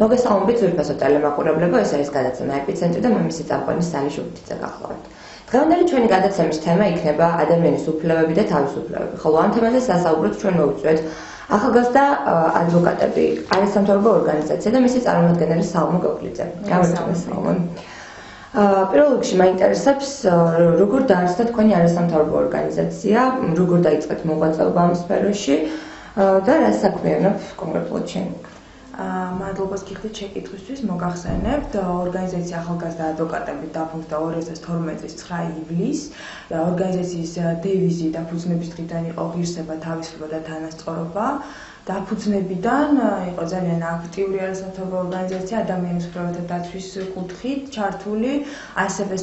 მოგესალმებით ძვირფასო ტელემაყურებლებო, ეს არის გადაცემა ეპიცენტრი და მე მისი წამყვანი სალი შუბთიძე გახლავართ. დღევანდელი ჩვენი გადაცემის თემა იქნება ადამიანის უფლებები და თავისუფლებები. ხოლო ამ თემაზე სასაუბროდ ჩვენ მოვიწვევთ ახალგაზრდა ადვოკატები, არასამთავრობო ორგანიზაცია და მისი წარმომადგენელი სალმო გოგლიძე. გამარჯობა სალმო. პირველ რიგში მაინტერესებს როგორ დაარსდა თქვენი არასამთავრობო ორგანიზაცია, როგორ დაიწყეთ მოღვაწეობა ამ სფეროში და რა საქმიანობ კონკრეტულად შენ? მადლობას გიხდით შეკითხვისთვის, მოგახსენებთ, ორგანიზაცია ახალგაზრდა ადვოკატები დაფუძნდა 2012 წლის 9 ივლისს და ორგანიზაციის დევიზი დაფუძნების დღიდან იყო ღირსება, თავისუფლება და თანასწორობა. დაფუძნებიდან იყო ძალიან აქტიური არასამთავრობო ორგანიზაცია ადამიანის უფლებათა დაცვის კუთხით ჩართული, ასევე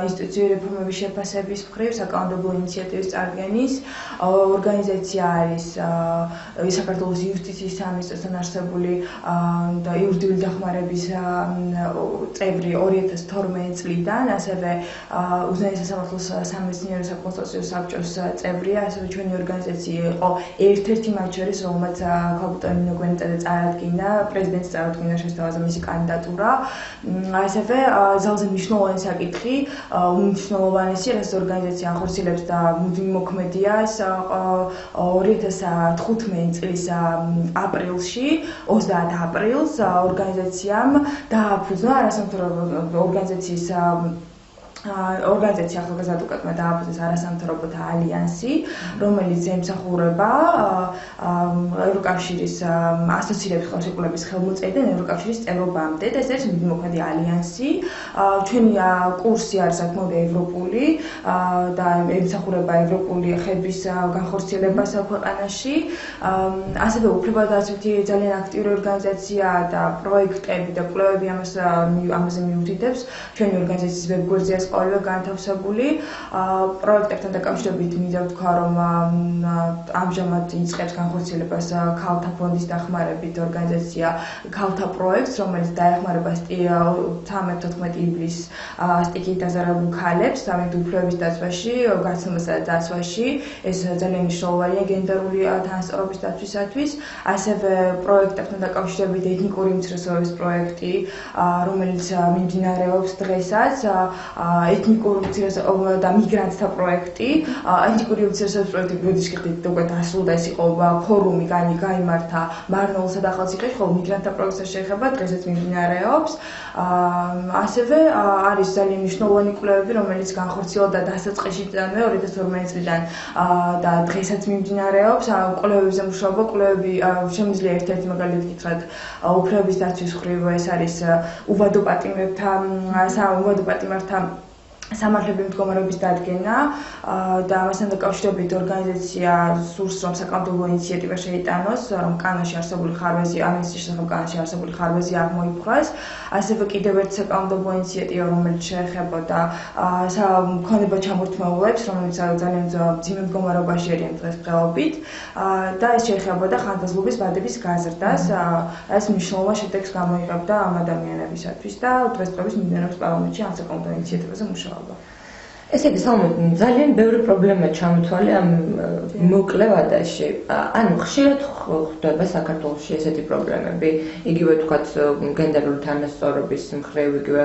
ინსტიტუციური რეფორმების შეფასების მხრივ საკანონმდებლო ინიციატივის წარდგენის ორგანიზაცია არის საქართველოს იუსტიციის სამინისტროსთან არსებული და იურიდიული დახმარების წევრი 2012 წლიდან, ასევე უზენაეს სასამართლოს სამეცნიერო საკონსტიტუციო საბჭოს წევრია, ასევე ჩვენი ორგანიზაცია იყო ერთ-ერთი მათ შორის, რომელმაც ქალბატონი ნინო გვენეტაძე წარადგინა, პრეზიდენტს წარადგინა შესთავაზა მისი კანდიდატურა. ასევე ძალზე მნიშვნელოვანი საკითხი, უმნიშვნელოვანესი, რაც ორგანიზაცია ახორციელებს და მუდმივ მოქმედია 2015 წლის აპრილში, 30 აპრილს ორგანიზაციამ დააფუძნა არასამთავრობო ორგანიზაციის ორგანიზაცია ახალგაზრდა ადვოკატებმა დააფუძნეს არასამთავრობოთა ალიანსი, რომელიც ემსახურება ევროკავშირის ასოცირების ხელშეკრულების ხელმოწერიდან ევროკავშირის წევრობამდე და ეს არის მუდმივი ალიანსი. ჩვენი კურსი არის საკმაოდ ევროპული და ემსახურება ევროპული ხების განხორციელებას ქვეყანაში. ასევე უფლებადაცვითი ძალიან აქტიური ორგანიზაცია და პროექტები და კვლევები ამაზე მიუთითებს. ჩვენი ორგანიზაციის ვებგვერდზეა ყოველივე განთავსებული. პროექტებთან დაკავშირებით მინდა ვთქვა, რომ ამჟამად იწყებს განხორციელებას ქალთა ფონდის დახმარებით ორგანიზაცია ქალთა პროექტს, რომელიც დაეხმარება 13-14 ივლისს სტიქიით დაზარალულ ქალებს სამეფო უფლებების დაცვაში, გაცნობასა და დაცვაში. ეს ძალიან მნიშვნელოვანია გენდერული თანასწორობის დაცვისათვის. ასევე პროექტებთან დაკავშირებით ეთნიკური უმცირესობების პროექტი, რომელიც მიმდინარეობს დღესაც. ეთნიკური უმცირესობები და მიგრანტთა პროექტი, ეთნიკური უმცირესობების პროექტი გვერდში გიხდით უკვე დასრულდა, ეს იყო ფორუმი გაიმართა მარნეულსა და ახალციხეში, ხოლო მიგრანტთა პროექტს შეეხება დღესაც მიმდინარეობს. ასევე არის ძალიან მნიშვნელოვანი კვლევები, რომელიც განხორციელდა დასაწყისშივე 2012 წლიდან და დღესაც მიმდინარეობს. კვლევებზე მუშაობა, კვლევები შემიძლია ერთ-ერთი მაგალითად გითხრათ, უფლებების დაცვის მხრივ ეს არის უვადო პატიმართა სამართლებრივი მდგომარეობის დადგენა და ამასთან დაკავშირებით ორგანიზაცია სურს, რომ საკანონმდებლო ინიციატივა შეიტანოს, რომ კანონში არსებული ხარვეზი, ამნისტიის შესახებ კანონში არსებული ხარვეზი აღმოიფხვრას. ასევე კიდევ ერთი საკანონმდებლო ინიციატივა, რომელიც შეეხებოდა ქონება ჩამორთმეულებს, რომელიც ძალიან მძიმე მდგომარეობაში არიან დღესდღეობით და ეს შეეხებოდა ხანძრობის ვადების გაზრდას. ეს მნიშვნელოვან შედეგს გამოიღებდა ამ ადამიანებისათვის და დღესდღეობით მიმდინარეობს პარლამენტში ამ საკანონმდებლო ინიციატივაზე მუშაობა. ესე იგი, ძალიან ბევრი პრობლემა ჩამოთვალე ამ მოკლე ვადაში. ანუ ხშირად ხდება საქართველოში ესეთი პრობლემები, იგივე თქვათ გენდერული თანასწორობის მხრივ, იგივე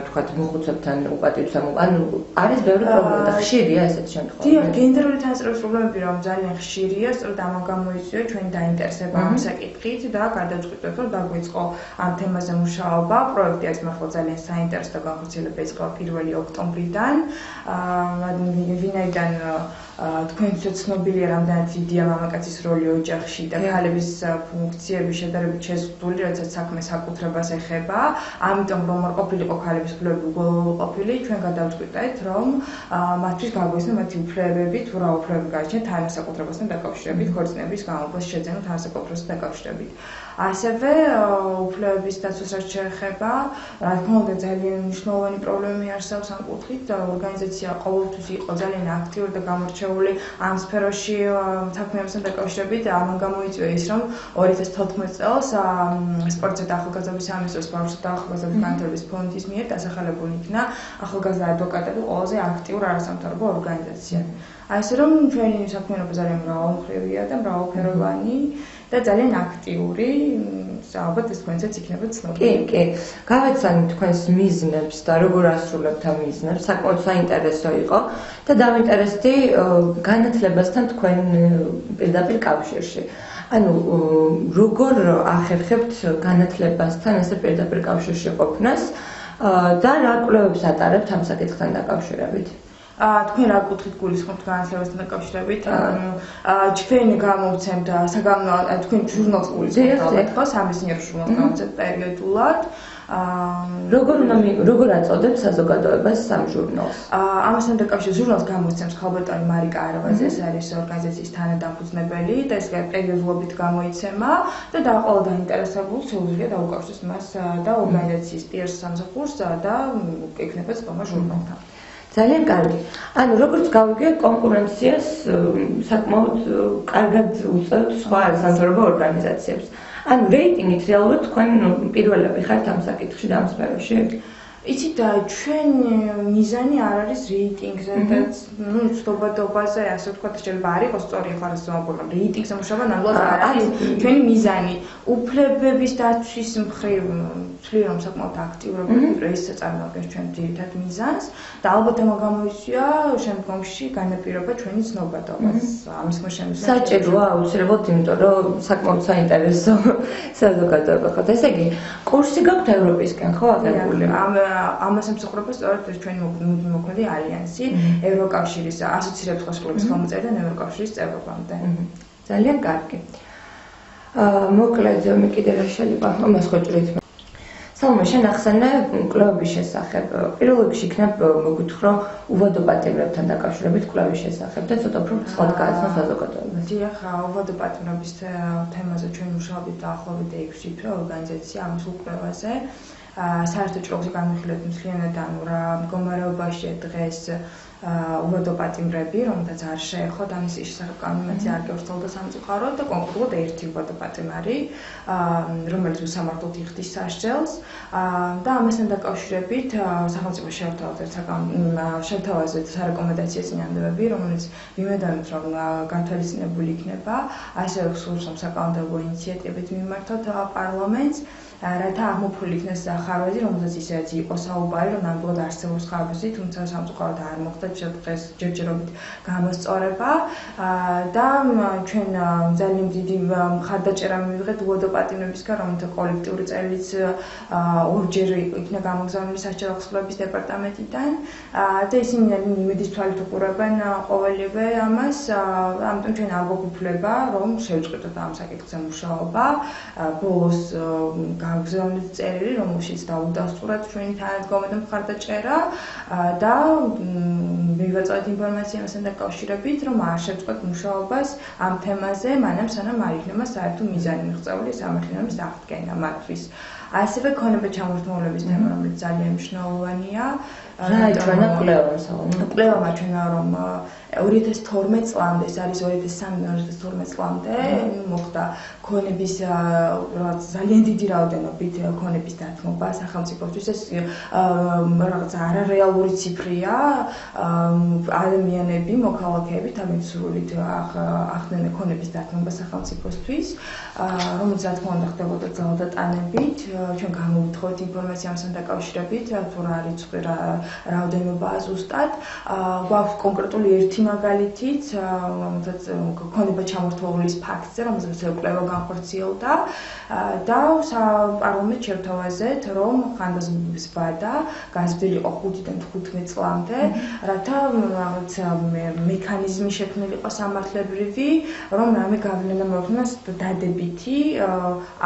თქვათ მოხუცებთან უპატივცემობა. ანუ არის ბევრი პრობლემა და ხშირია ესეთი შემთხვევები. დიახ, გენდერული თანასწორობის პრობლემები რომ ძალიან ხშირია, სწორედ ამან გამოიწვია ჩვენი დაინტერესება ამ საკითხით და გადავწყვიტეთ, რომ დაგვიწყო ამ თემაზე მუშაობა. პროექტი არის მართლა ძალიან საინტერესო და განხორციელება იწყება 1 ოქტომბრიდან. ვინაიდან თქვენთვის ცნობილია, რამდენად დიდია მამაკაცის როლი ოჯახში და ქალების ფუნქციები შედარებით შეზღუდული, როდესაც საქმე საკუთრებას ეხება. ამიტომ რომ არ ყოფილიყო ქალების უფლებები უგულოყოფილი, ჩვენ გადავწყვიტეთ, რომ მათთვის გაგვესნა მათი უფლებები, თუ რა უფლებები გააჩნიათ თანასაკუთრებასთან დაკავშირებით, ქორწინების გამოცდის შეძენა თანასაკუთრებასთან დაკავშირებით. ასევე უფლებების დაცვას რაც შეეხება, რა თქმა უნდა, ძალიან მნიშვნელოვანი პრობლემები არსებობს ამ კუთხით. ორგანიზაცია ყოველთვის იყო ძალიან აქტიური და გამორჩეული ამ სფეროში საქმეებთან დაკავშირებით. ამან გამოიწვია ის, რომ 2014 წელს სპორტსა და ახალგაზრდობის სამინისტროს ბავშვთა და ახალგაზრდების განვითარების ფონდის მიერ დასახელებული იქნა ახალგაზრდა ადვოკატები ყველაზე აქტიურ არასამთავრობო ორგანიზაციად. ასე რომ ჩვენი საქმიანობა ძალიან მრავალმხრივია და მრავალფეროვანი და ძალიან აქტიური, ალბათ ეს თქვენსაც იქნება ცნობილი. კი, გავეცანით თქვენს მიზნებს და როგორ ასრულებთ ამ მიზნებს, საკმაოდ საინტერესო იყო და დავინტერესდი განათლებასთან თქვენ პირდაპირ კავშირში. ანუ როგორ ახერხებთ განათლებასთან ესე პირდაპირ კავშირში ყოფნას და რა კვლევებს ატარებთ ამ საკითხთან დაკავშირებით? თქვენ რა კუთხით გულისხმობთ განათლებასთან დაკავშირებით? ჩვენ გამოვცემთ თქვენ ჟურნალს გულისხმობთ ალბათ ხო? სამეცნიერო ჟურნალს გამოვცემთ პერიოდულად. როგორ აწოდებ საზოგადოებას ამ ჟურნალს? ამასთან დაკავშირებით ჟურნალს გამოვცემს ქალბატონი მარიკა არაბაძე, ეს არის ორგანიზაციის თანადამფუძნებელი და ეს პერიოდულობით გამოიცემა და ყველა დაინტერესებულს შეუძლია დაუკავშიროს მას და ორგანიზაციის პირს სამსახურს და ექნება წომა ჟურნალთან. ძალიან კარგი. ანუ როგორც გავიგე, კონკურენციას საკმაოდ კარგად უწევთ სხვა საზოგადოებრივ ორგანიზაციებს. ანუ რეიტინგით რეალურად თქვენ პირველები ხართ ამ საკითხში და ამ სფეროში? იცით, ჩვენ მიზანი არ არის რეიტინგზე და ცნობადობაზე, ასე ვთქვათ, შეიძლება არ იყოს სწორი ახლა ეს პროგრამა. რეიტინგზე მუშაობა ნამდვილად არ არის ჩვენი მიზანი. უფლებების დაცვის მხრივ ვთვლი რომ საკმაოდ აქტიურობები ეს წარმოადგენს ჩვენ ძირითად მიზანს და ალბათ ამ გამოიწვია შემდგომში განაპირობა ჩვენი ცნობადობას. ამის შემოსავალი საჭიროა აუცილებლად, იმიტომ რომ საკმაოდ საინტერესო საზოგადოება ხართ. ესე იგი, კურსი გაქვთ ევროპისკენ, ხო, აღებული? ამას ემსახურება სწორედ ჩვენი მოქმედი ალიანსი ევროკავშირის ასოცირებულ ხელშეკრულების ხელმოწერიდან ევროკავშირის წევრობამდე. ძალიან კარგი. მოკლედ მე კიდე რა შეიძლება ამას ხოჭრით. სალომე, შენ ახსენე კვლევების შესახებ. პირველ რიგში იქნებ მოგვითხრა უვადო პატიმრებთან დაკავშირებით კვლევის შესახებ და ცოტა უფრო სხვად გააცნო საზოგადოებას. დიახ, უვადო პატიმრების თემაზე ჩვენ მუშაობთ დაახლოებით 6 თვე ორგანიზაცია ამის უკვლევაზე. საერთო ჭრილზე განვიხილეთ მთლიანად ანუ რა მდგომარეობაშია დღეს უვადო პატიმრები, რომელთაც არ შეეხოთ ამის შესახებ კანონმდებლობა არ გავრცელდა სამწუხაროდ და კონკრეტულად ერთი უვადო პატიმარი, რომელიც უსამართლოდ იხდის სასჯელს და ამასთან დაკავშირებით სახელმწიფო შევთავაზეთ სარეკომენდაციო წინადადებები, რომელიც მიმედავით რომ გათვალისწინებული იქნება, ასევე გსურს რომ საკანონმდებლო ინიციატივით მიმართოთ პარლამენტს. რათა აღმოფხვრილი იქნეს ხარვეზი, რომელზეც ისედაც იყო საუბარი, რომ ნამდვილად არსებობს ხარვეზი, თუმცა სამწუხაროდ არ მოხდა დღეს ჯერჯერობით გამოსწორება და ჩვენ ძალიან დიდი მხარდაჭერა მივიღეთ უვადო პატიმრებისგან, რომელთა კოლექტიური წერილიც ორჯერ იქნა გამოგზავნილი სასჯელო ახსნილების დეპარტამენტიდან და ისინი იმედის თვალით უყურებენ ყოველივე ამას, ამიტომ ჩვენ არ გვაგვიფლება, რომ შევჭრიდოთ ამ საკითხზე მუშაობა. ბოლოს გამოგზავნილი წერილი, რომელშიც დაუდასტურეთ ჩვენი თანადგომა და მხარდაჭერა და მივაწოდეთ ინფორმაცია ამასთან დაკავშირებით, რომ არ შევწყოთ მუშაობას ამ თემაზე, მანამ სანამ არ იქნება საერთო მიზანი მიღწეული სამართლიანობის აღდგენა მათთვის. ასევე ქონება ჩამორთმეულების თემა, რომელიც ძალიან მნიშვნელოვანია. რა ჩვენა კვლევა სალომე? კვლევა მაჩვენა რომ 2012 წლამდე, ეს არის 2013-2012 წლამდე, მოხდა ქონების ძალიან დიდი რაოდენობით ქონების დათმობა სახელმწიფოსთვის. ეს რაღაც არარეალური ციფრია. ადამიანები, მოქალაქეები თავის სრულით ახდენენ ქონების დათმობა სახელმწიფოსთვის, რომელიც რა თქმა უნდა ხდებოდა ძალადატანებით. ჩვენ გამოვითხოვეთ ინფორმაცია ამასთან დაკავშირებით, თუ რა არის რაოდენობაა ზუსტად. გვაქვს კონკრეტული ერთი მაგალითიც, რომელსაც ქონება ჩამორთმეულის ფაქტზე, რომელსაც კვლევა განხორციელდა და პარლამენტს შევთავაზეთ, რომ ხანდაზმულობის ვადა გაზრდილიყო 5-დან 15 წლამდე, რათა რაღაც მექანიზმი შექმნილიყო სამართლებრივი, რომ რამე გავლენა მოხდეს დადებითი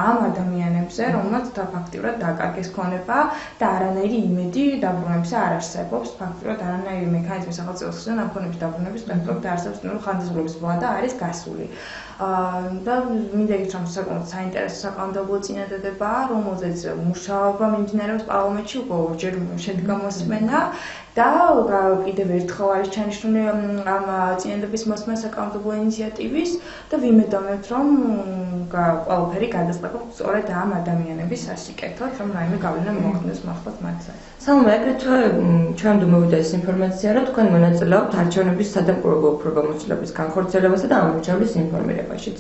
ამ ადამიანებზე, რომელსაც ფაქტიურად დაკარგეს ქონება და არანაირი იმედი დაბრუნებისა არ არსებობს. ფაქტიურად არანაირი მექანიზმი სახელმწიფოსგან ამ ქონების დაბრუნების პრაქტიკულად არ არსებობს, რომ ხანდაზმულობის ვადა არის გასული. და მინდა ითქვას, რომ საკმაოდ საინტერესო საკანონმდებლო წინადადებაა, რომელზეც მუშაობა მიმდინარეობს პარლამენტში უკვე ორჯერ შედგა მოსმენა და კიდევ ერთხელ არის ჩანიშნული ამ წინადების მოსმა საკანონმდებლო ინიციატივის და ვიმედოვნებთ, რომ ყველაფერი გადასტება სწორედ ამ ადამიანების სასიკეთოდ, რომ რაიმე გავლენა მოახდინოს მართლაც მათზე. სალომე, აგრეთვე ჩვენამდე მოვიდა ეს ინფორმაცია, რომ თქვენ მონაწილეობთ არჩევნების სადამკვირვებლო უფლებამოსილების განხორციელებასა და ამორჩევლის ინფორმირებაშიც.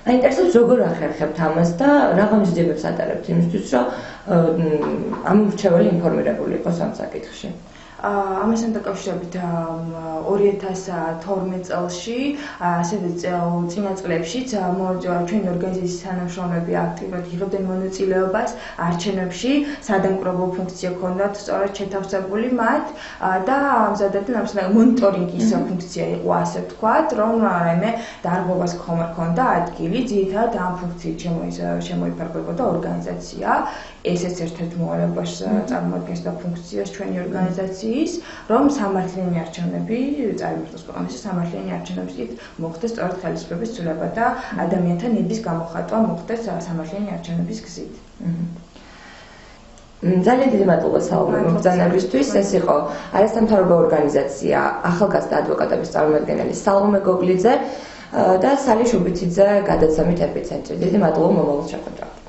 აინტერესებს, როგორ ახერხებთ ამას და რა ღონისძიებებს ატარებთ იმისთვის, რომ ამორჩეველი ინფორმირებული იყოს ამ საკითხში. ამასთან დაკავშირებით 2012 წელში, ასევე წინა წლებშიც ჩვენი ორგანიზაციის თანამშრომლები აქტიურად იღებდნენ მონაწილეობას არჩევნებში, სადამკვირვებლო ფუნქცია ჰქონდათ სწორედ შეთავსებული მათ და ამზადებდნენ ამასთან მონიტორინგის ფუნქცია იყო, ასე ვთქვათ, რომ რაიმე დარღვევას ჰქონდა ადგილი, ძირითადად ამ ფუნქციით შემოიფარგლებოდა ორგანიზაცია. ესეც ერთ-ერთ მოვალეობას წარმოადგენს და ფუნქციას ჩვენი ორგანიზაციის, რომ სამართლიანი არჩევნები წარიმართოს ქვეყანაში, სამართლიანი არჩევნებით მოხდეს სწორედ ხელისუფლების ცვლილება და ადამიანთა ნების გამოხატვა მოხდეს სამართლიანი არჩევნების გზით. ძალიან დიდი მადლობა სალომე მობრძანებისთვის. ეს იყო არასამთავრობო ორგანიზაცია ახალგაზრდა ადვოკატების წარმომადგენელი სალომე გოგლიძე და სალი შუბიციძე გადაცემით ეპიცენტრი. დიდი მადლობა მომავალ შეხვედრამდე.